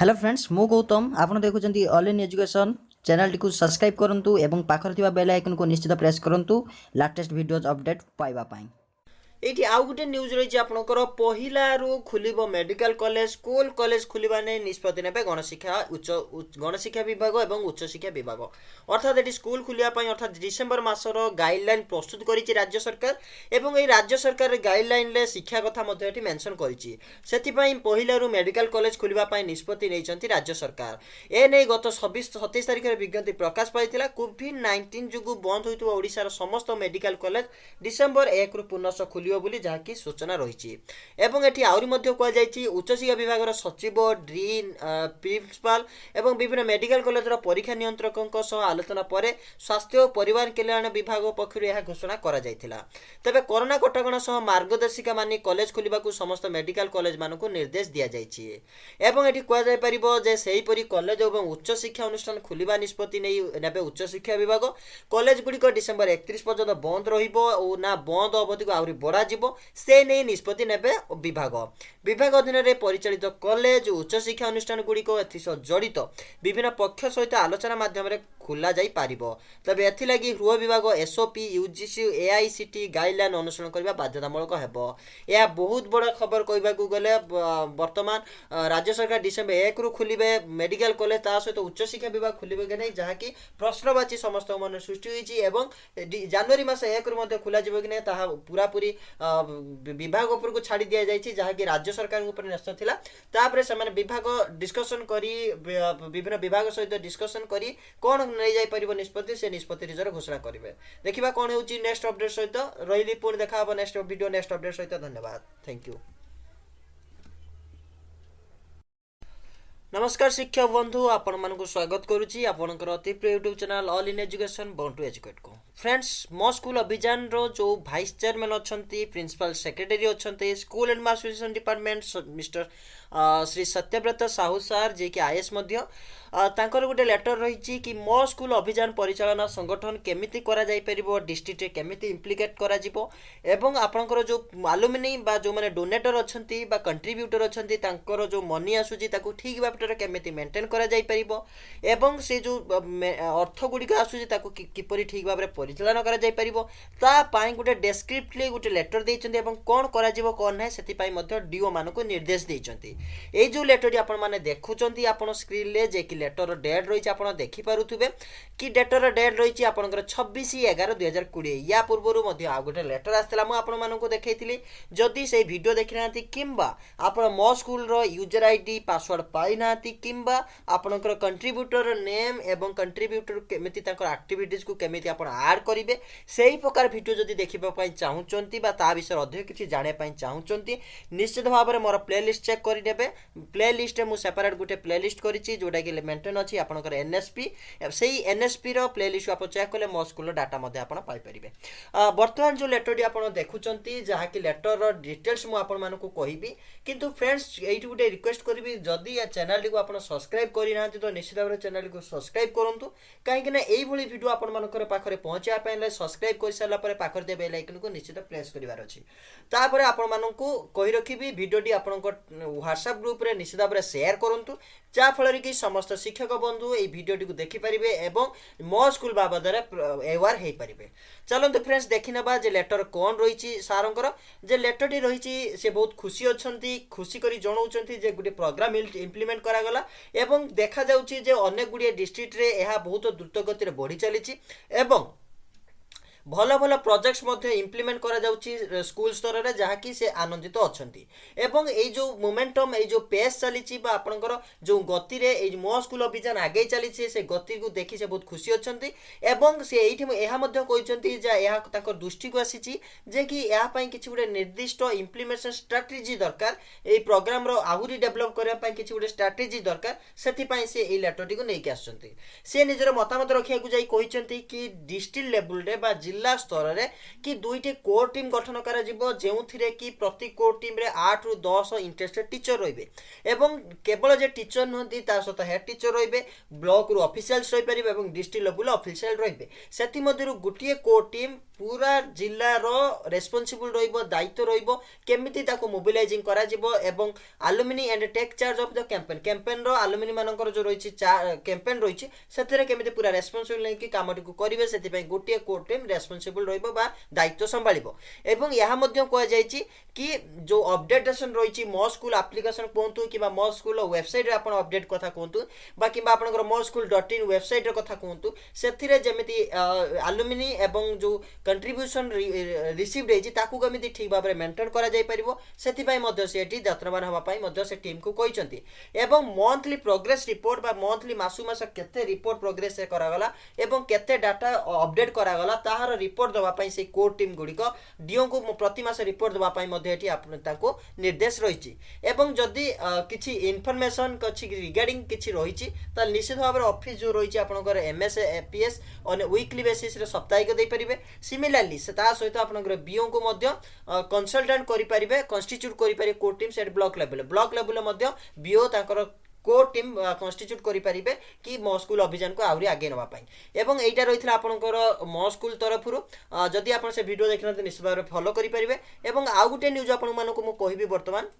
Hello friends मु गौतम आपन देखुछंती ऑल इन एजुकेशन चैनल टी को सब्सक्राइब करंतु एवं पाखर थिबा बेल आइकन को निश्चित प्रेस करंतु लेटेस्ट वीडियोज अपडेट पाइबा पाई। एठी आउ गुटे न्यूज रही आपनकर पहिलारू खुलिबो मेडिकल कॉलेज स्कूल कॉलेज खुलिबा नै निष्पत्ति नेबे गणशिक्षा विभाग एवं उच्च शिक्षा विभाग अर्थात एठी स्कूल खुलिया पई अर्थात डिसेंबर मासर गाइडलाइन प्रस्तुत करिछि राज्य सरकार एवं ए राज्य सरकार गाइडलाइन ले शिक्षा कथा मध्ये एठी मेंशन करिछि सेति पई पहिलारू मेडिकल कॉलेज खुलिबा पई निष्पत्ति नैछंती राज्य सरकार ए नै गत 27 तारिख रे विज्ञप्ति प्रकाश पाइतिला कोविड 19 जुगु बंद होइतबा ओडिसा रो समस्त मेडिकल कॉलेज डिसेंबर 1 रु पुनः खुलियो बोली जहाँकि सूचना रही एवं एटी आउरी मध्य कह जाइछि उच्च शिक्षा विभाग सचिव डीन प्रिंसिपाल एवं विभिन्न मेडिकल कॉलेज परीक्षा नियंत्रकों सह आलोचना पर स्वास्थ्य और परिवार कल्याण विभाग पक्षर यह घोषणा करा जाइथिला। तबे कोरोना कटकणा सह मार्गदर्शिका मानि कॉलेज खोलिबाकू समस्त मेडिकल कॉलेज मानकू निर्देश दिया जाइछि एवं एटी कह जाय परिबो जे सेही परी कॉलेज एवं उच्च शिक्षा अनुष्ठान खुलिबा निष्पत्ति नै नेबे उच्च शिक्षा विभाग कॉलेज गुडी को डिसेंबर 31 पर्यंत बंद रहिबो ओ ना बंद अवधि को आउरी बड़ा से नहीं निष्पत्ति नेबे विभाग अधीन रे परिचालित कॉलेज उच्च शिक्षा अनुष्ठान गुड़िक जड़ित विभिन्न पक्ष सहित आलोचना माध्यम खोला जाई पारिबो। तबे एथि लागि गृह विभाग एसओपी यूजीसी एआईसीटी गाइडलाइन अनुसरण करबा बाध्यतामूलक हेबो। या बहुत बड़ा खबर कहबाकू गले वर्तमान राज्य सरकार डिसेंबर 1 रु खुलिबे मेडिकल कॉलेज ता सहित उच्च शिक्षा विभाग खुलिबे कि नै जहाँकि प्रश्नवाची समस्त मन सृष्टि होईछि एवं जनवरी मास 1 रु मध्ये खुला जिवो कि नै ताहा पूरा पूरी विभाग उपर को छाड़ी दिया जाइछि जहाँकि राज्य सरकार ऊपर न्यस्त थिला तापरे से माने विभाग डिस्कशन करी विभिन्न विभाग सहित डिस्कशन करी कोन नै जाय परिबो निष्पत्ति से निष्पत्ति रिजर घोषणा करिवे। देखिबा कोन होउछि नेक्स्ट अपडेट सहित रहिली पुणी देखा हबो नेक्स्ट वीडियो नेक्स्ट अपडेट सहित। धन्यवाद, थैंक यू। नमस्कार शिक्षक बंधु आपण मानक स्वागत करुच्ची आपणकर अति प्रिय YouTube channel all in education बंटू एजुकेट को। फ्रेंड्स मो स्कूल अभियान रो जो भाइस चेयरमैन अच्छा प्रिंसिपल सेक्रेटरी अच्छा school administration department mister Shri Satyabrata Sahu sir जे कि आईएएस तांकर गोटे लेटर रही कि मो स्कूल अभियान परिचालना संगठन केमिति करा जाई परिबो डिस्ट्रिक्ट केमिति इम्प्लिकेट करा जिवो एवं आपनकर जो आलुमिनी बा जो माने डोनेटर अछंती बा कंट्रीब्यूटर अछंती तांकर जो मनी आसुची ताकू ठीक बापटर केमिति मेंटेन करा जाई परिबो एवं से जो अर्थ गुडिक आसुची ताकू किपरि ठीक भाबरे परिचालन करा जाई परिबो ता पाई गोटे डेस्क्रिप्टली गोटे लेटर देइचंती एवं कोन करा जिवो कोन नै सेति पाई मध्ये डीओ मानको निर्देश देइचंती। ए जो लेटर आपण माने देखुचंती आपण स्क्रीन ले जे कि लेटर डेट रही आप देखी पारुथिबे कि डेटर डेट रही आपनकर 26/11/2020 या पूर्व आ गोटे लेटर आसला मु आपण मानको देखैतिली। जदि से वीडियो देखि नांती किंबा आपण मो स्कूल रो यूजर आईडी पासवर्ड पाई नांती किंबा आपनकर कंट्रीब्यूटर नेम एवं कंट्रीब्यूटर केमिति ताकर एक्टिविटीज को केमिति आपण ऐड करिवे सेही प्रकार वीडियो जदि देखिबा पई चाहुचंती बा ता विषय अधिक किछि जाने पई चाहुचंती निश्चित भाबरे मोर प्लेलिस्ट चेक करि नेबे। प्लेलिस्ट मु सेपरेट गोटे प्लेलिस्ट करिछि जोटा कि मेंटेन अछि आपनकर एनएसपी सेही एनएसपी रो प्लेलिस्ट आप चेक कले मो स्कूल डाटा मध्ये आपण पाई परिबे। वर्तमान जो लेटर डी आपण देखुचंती जहा कि लेटर रो डिटेल्स मु आपण मानको कहिबी किंतु फ्रेंड्स एइटु गोटे रिक्वेस्ट करबी जदि या चैनल को आपण सब्सक्राइब करि नांती तो निश्चित भाबरे चैनल को सब्सक्राइब करंतु काहे कि ना एई भली वीडियो आपण मानकर पाखरे पहुंचा पयले सब्सक्राइब कर साला परे पाखर दे बेल आइकन को निश्चित प्रेस करिवार अछि। तापरे आपण मानको कहि रखिबी वीडियो डी आपण व्हाट्सएप ग्रुप रे निश्चित भाबरे शेयर करंतु जा फल कि समस्त शिक्षक बंधु ये वीडियो को देखि परिबे एवं मो स्कूल बाबद एवार हे परिबे। चलंतु फ्रेंड्स देखि नबा जे लेटर कोन रहिछि सारंकर जे लेटर टी रहिछि से बहुत खुशी अछंती खुशी करी जणाउछंती जे गुडी प्रोग्राम इंप्लीमेंट करा गला एवं देखा जाउछि जे अनेक गुडी डिस्ट्रिक्ट रे एहा बहुत द्रुत गति रे बढ़ी चलीछि एवं भल भल प्रोजेक्ट्स मध्य इम्प्लीमेंट करा जाउछि स्कूल स्तर रे जहा कि से आनंदित अछंती एवं ए जो मोमेंटम ए जो पेस चलीछि बा आपनकर जो गति रे ए मो स्कूल अभियान आगे चलीछि से गति को देखि से बहुत खुशी अछंती एवं से एठी एहा मध्य कहिसंती जे एहा ताकर दृष्टि को आसीछि जे कि एहा पई किछि गुडे निर्दिष्ट इम्प्लीमेंटेशन स्ट्रेटजी दरकार ए प्रोग्राम रो आहुरी डेवलप करबा पई किछि गुडे स्ट्रेटजी दरकार सेति पई से ए लेटर टी को नै के आछंती। से निजर मतामत रखिया को जाई कहिसंती कि डिस्ट्रिक्ट लेवल रे बा जिला स्तर रे कि दुईटी कोर टीम गठन करा जिवो जेउथिरे कि प्रति कोर टीम रे 8 रु 10 इंटरेस्टेड टीचर रहिबे एवं केवल जे टीचर नहंती ता सहित हेड टीचर रहिबे ब्लॉक रु ऑफिशियल्स रहि परिबे एवं डिस्ट्रिक्ट लेवल ऑफिशियल रहिबे सेति मध्यरु गुटिए कोर टीम पूरा जिल्ला रो रेस्पोंसिबल रहिबो दायित्व रहिबो केमिति ताको मोबिलाइजिंग करा जिवो एवं alumni and take charge of the campaign रो अलुमिनी मानकर जो रहिछि कैंपेन रहिछि सेतिरे केमिति पूरा रेस्पोंसिबल नै कि कामटी को करिवे सेति पय गुटिए कोर टीम रेस्पोंसिबल रहिबो बा दायित्व संभाळिबो एवं यहा मध्य कोआ जायछि कि जो अपडेटेशन रहिछि मो स्कूल एप्लीकेशन कोंतु किबा मो स्कूल वेबसाइट रे आपण अपडेट कथा कोंतु बा किबा आपनकर moschool.in वेबसाइट रे कथा कोंतु सेथिरे जेमिति अलुमिनी एवं जो कंट्रीब्यूशन रिसीव्ड हेछि ताकू केमिति ठीक भाबरे मेंटेन करा जाय परिबो सेति पय मध्य सेठी यात्रावान हवा पय मध्य से टीम को कहिसंती एवं मंथली प्रोग्रेस रिपोर्ट बा मंथली मासु मास केते रिपोर्ट प्रोग्रेस से करा गला एवं केते डाटा अपडेट करा गला ताहार रिपोर्ट दवा पय से कोर टीम गुडी को डीओ को प्रति मास रिपोर्ट दवा पय मध्य एठी आपन ताको निर्देश रहिछि एवं जदी किछि इन्फॉर्मेशन कछि रिगार्डिंग किछि रहिछि त निश्चित भाबरे ऑफिस जो रहिछि आपनकर MS APS on weekly basis रे साप्ताहिक देइ परिबे सिमिलरली से ता सहित आपनकर बीओ को मध्य कंसल्टेंट करि परिबे कन्स्टिट्यूट करि परिबे core team set block level मध्य बीओ ताकर कोर टीम कन्स्टिट्यूट करि परिबे कि मो स्कूल अभियान को आउरी आगे नवा पई एवं एटा रहितला आपनकर मो स्कूल तरफरु जदि आपन से वीडियो देखना त निश्चित भाबरे फॉलो करि परिबे एवं आ गुटे न्यूज आपन मानको मु कहिबी वर्तमान